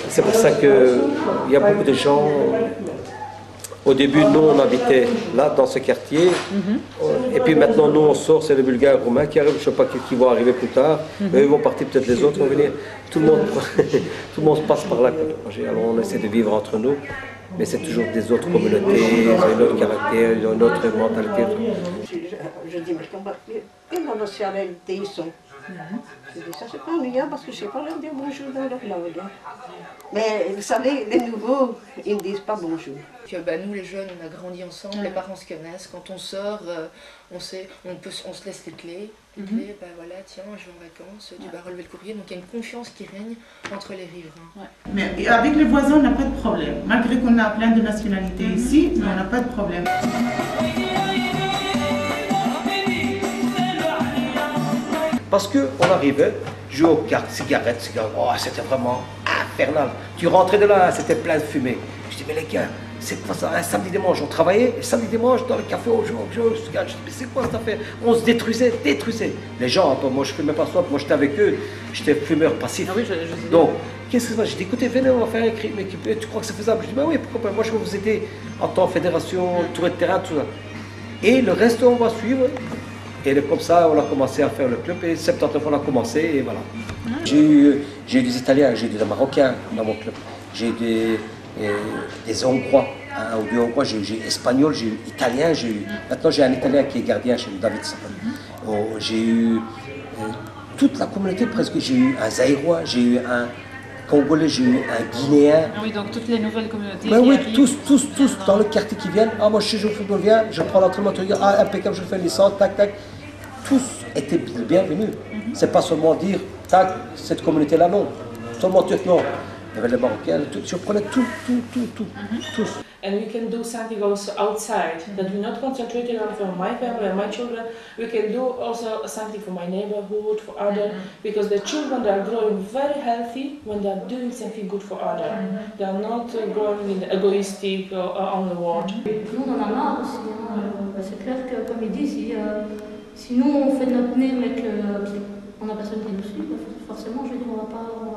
C'est pour ça qu'il y a beaucoup de gens. Au début, nous, on habitait là, dans ce quartier. Et puis maintenant, nous, on sort, c'est les Bulgares et Roumains qui arrivent. Je ne sais pas qui vont arriver plus tard. Mais ils vont partir, peut-être les autres vont venir. Tout le monde passe par là. Alors, on essaie de vivre entre nous. Mais c'est toujours des autres communautés, ils ont un autre caractère, ils ont une autre mentalité. Je dis, mais quelle nationalité ils sont? Je dis, ça c'est pas ennuyant parce que je ne sais pas leur dire bonjour dans leur langue. Mais vous savez, les nouveaux, ils ne disent pas bonjour. Nous les jeunes, on a grandi ensemble, les parents se connaissent, quand on sort, on se laisse les clés. Voilà, tiens, je vais en vacances, tu vas relever le courrier. Donc il y a une confiance qui règne entre les riverains. Ouais. Mais avec les voisins, on n'a pas de problème. Malgré qu'on a plein de nationalités ici, mais on n'a pas de problème. Parce qu'on arrivait, jouer aux cartes, cigarettes, oh, c'était vraiment infernal. Tu rentrais de là, c'était plein de fumée. Je dis, mais les gars, c'est pas ça, un samedi dimanche, on travaillait, et samedi dimanche, dans le café, on jouait, je dis, mais c'est quoi cette affaire? On se détruisait. Les gens, moi je fumais pas souvent, moi j'étais avec eux, j'étais fumeur passif. Ah oui, donc, qu'est-ce que c'est? Je dis, écoutez, venez, on va faire un crime, tu crois que c'est faisable? Je dis, bah oui, pourquoi pas, moi je vais vous aider en tant que fédération, tour de terrain, tout ça. Et le reste, on va suivre. Et comme ça, on a commencé à faire le club et 79 on a commencé et voilà. J'ai eu des Italiens, j'ai eu des Marocains dans mon club. J'ai eu des Hongrois, un ou deux Hongrois, j'ai eu Espagnol, j'ai eu Italien, maintenant j'ai un Italien qui est gardien chez David Sapin. J'ai eu toute la communauté presque, j'ai eu un Zaïrois, j'ai eu un Congolais, j'ai eu un Guinéen. Ah oui, donc toutes les nouvelles communautés. Ben oui, tous dans le quartier qui viennent. Ah, moi je joue au football, viens, je prends l'entraînement, tu regardes, ah, impeccable, je fais une licence, tac, tac. Tous étaient bienvenus. C'est pas seulement dire, tac, cette communauté-là, non. Seulement Turc, non. Il y avait les Marocains, je prenais tous. And we can do something also outside that we're not concentrating on for my family and my children. We can do also something for my neighborhood, for other, because the children are growing very healthy when they're doing something good for other. They are not growing in egoistic on the world. Nous on en a marre aussi. C'est clair que comme ils disent, si nous on fait notre nez mais qu'on n'a personne qui nous suit, forcément je veux dire on va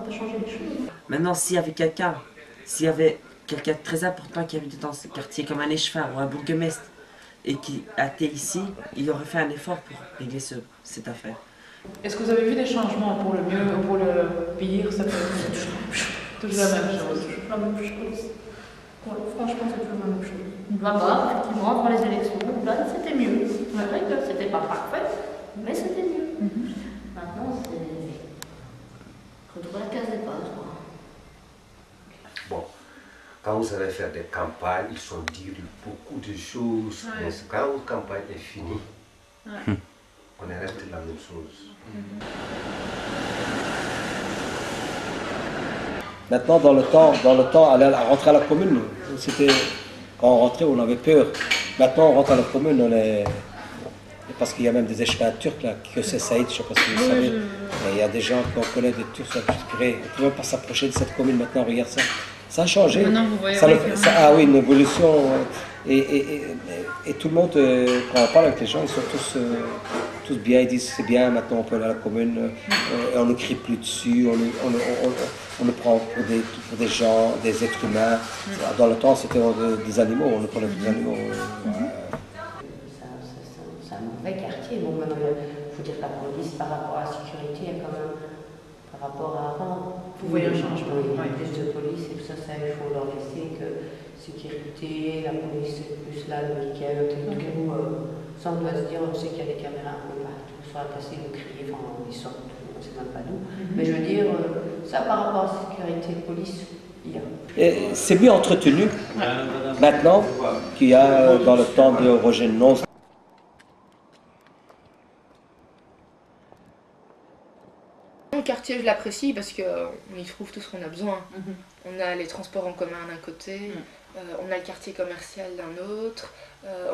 pas changer les choses. Maintenant s'il y avait quelqu'un de très important qui habitait dans ce quartier, comme un échevin ou un bourgmestre, et qui était ici, il aurait fait un effort pour régler cette affaire. Est-ce que vous avez vu des changements pour le mieux ou pour le pire? Ça peut être toujours la même chose. La même chose. Ouais, franchement, c'est toujours la même chose. Là-bas, effectivement, avant les élections, là, c'était mieux. C'est vrai que c'était pas parfait, mais c'était mieux. Maintenant, c'est retrouver la case des bases. Bon. Quand vous allez faire des campagnes, ils sont dit beaucoup de choses. Mais quand une campagne est finie, on est resté la même chose. Maintenant, dans le temps, rentrer à la commune, c'était quand on rentrait, on avait peur. Maintenant, on rentre à la commune, on est parce qu'il y a même des échevins turcs là, que c'est Saïd, je ne sais pas si vous savez. Il y a des gens qu'on connaît, des Turcs, on ne peut même pas s'approcher de cette commune maintenant, regarde ça. Ça a changé. Non, vous voyez, ah oui, une évolution. Et tout le monde, quand on parle avec les gens, ils sont tous bien, ils disent c'est bien, maintenant on peut aller à la commune, on ne crie plus dessus, on le prend pour des gens, des êtres humains. Dans le temps, c'était des animaux, on le prenait pour des animaux. C'est un mauvais quartier. Bon, maintenant, il faut dire que la police, par rapport à la sécurité, il y a quand même, par rapport à avant, vous voyez un changement. Il y a plus de police et tout ça, il faut leur laisser que sécurité, la police est plus là le week-end et tout. Ça, on doit se dire, on sait qu'il y a des caméras un peu partout, soit passer, de crier, enfin, ils sortent, on ne sait même pas d'où. Mais je veux dire, ça, par rapport à la sécurité, police, il y a. C'est mieux entretenu maintenant qu'il y a dans le temps de Roger Non. Le quartier, je l'apprécie parce qu'on y trouve tout ce qu'on a besoin. On a les transports en commun d'un côté, on a le quartier commercial d'un autre,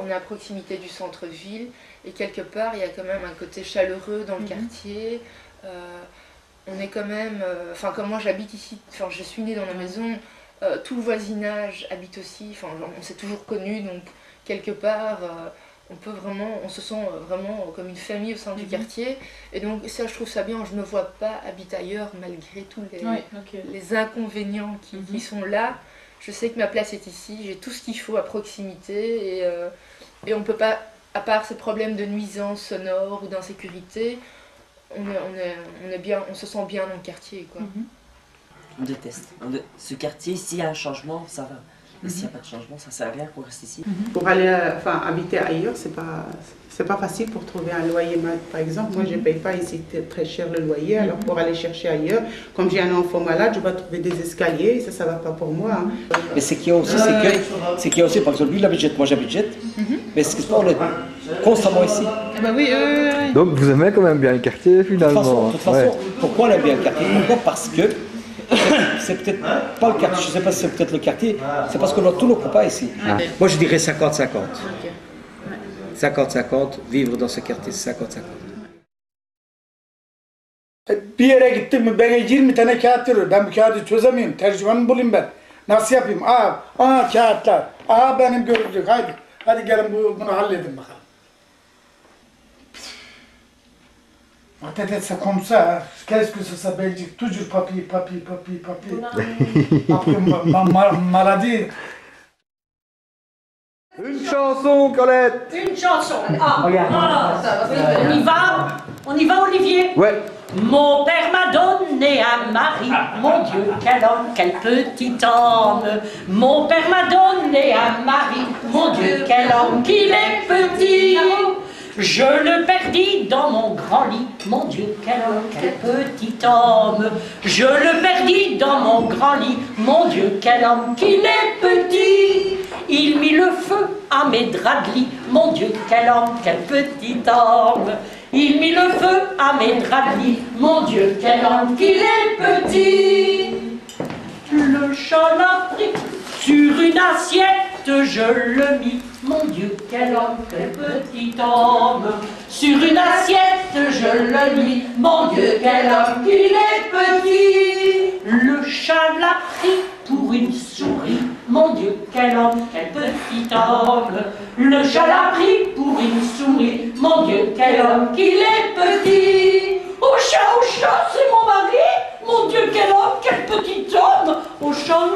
on est à proximité du centre-ville et quelque part il y a quand même un côté chaleureux dans le quartier. On est quand même, enfin comme moi j'habite ici, enfin je suis née dans la maison, tout le voisinage habite aussi, enfin on s'est toujours connus, donc quelque part on se sent vraiment comme une famille au sein du quartier. Et donc ça, je trouve ça bien. Je ne me vois pas habiter ailleurs malgré tous les inconvénients qui sont là. Je sais que ma place est ici, j'ai tout ce qu'il faut à proximité et on peut pas, à part ces problèmes de nuisance sonore ou d'insécurité, on est bien, on se sent bien dans le quartier, quoi. On déteste. Ce quartier, s'il y a un changement, ça va. Et s'il n'y a pas de changement, ça ne sert à rien qu'on reste ici. Pour aller habiter ailleurs, c'est pas facile pour trouver un loyer. Par exemple, moi je ne paye pas ici très cher le loyer, alors pour aller chercher ailleurs, comme j'ai un enfant malade, je dois trouver des escaliers, ça ne va pas pour moi. Hein. Mais ce qu'il y a aussi, c'est qu'il y a aussi, par exemple, lui il habite Jette, moi j'habite Jette, mais ce qui se passe, on est constamment ici. Bah oui, Donc vous aimez quand même bien le quartier finalement. De toute façon, pourquoi on aime bien le quartier? Pourquoi? Parce que c'est peut-être pas le quartier, je ne sais pas si c'est peut-être le quartier, c'est parce qu'on a tous nos copains ici. Moi je dirais 50-50. 50-50, vivre dans ce quartier, c'est 50-50. Bir yere gittim mi bana 20 tane kağıt veriyor. Ben bu kağıdı çözemeyim. Tercümanı bulayım ben. Nasıl yapayım? Kağıtlar. Benim görülecek. Hadi gelin bunu halledin bakalım. Peut-être c'est comme ça. Qu'est-ce que c'est ça Belgique? Toujours papier. Après maladie. Une chanson, Colette. Une chanson. On y va, Olivier? Ouais. Mon père m'a donné un mari, mon Dieu, quel homme, quel petit homme. Mon père m'a donné un mari, mon Dieu, quel homme qu'il est petit. Je le perdis dans mon grand lit, mon Dieu, quel homme, quel petit homme. Je le perdis dans mon grand lit, mon Dieu, quel homme qu'il est petit. Il mit le feu à mes draps de lit, mon Dieu, quel homme, quel petit homme. Il mit le feu à mes draps de lit, mon Dieu, quel homme qu'il est petit. Le chat l'a pris sur une assiette, je le mis, mon Dieu, quel homme, quel petit homme. Sur une assiette, je le mis, mon Dieu, quel homme qu'il est petit. Le chat l'a pris pour une souris, mon Dieu, quel homme, quel petit homme. Le chat l'a pris pour une souris, mon Dieu, quel homme qu'il est petit. Au chat, c'est mon mari, mon Dieu, quel homme, quel petit homme. Au chat,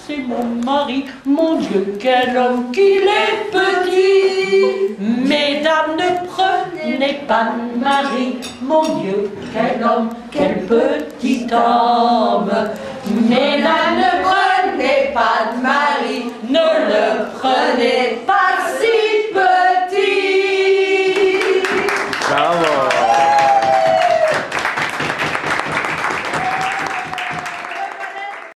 c'est mon mari, mon Dieu, quel homme qu'il est petit. Mesdames, ne prenez pas de mari, mon Dieu, quel homme, quel petit homme. Mesdames, ne prenez pas de mari, ne le prenez pas.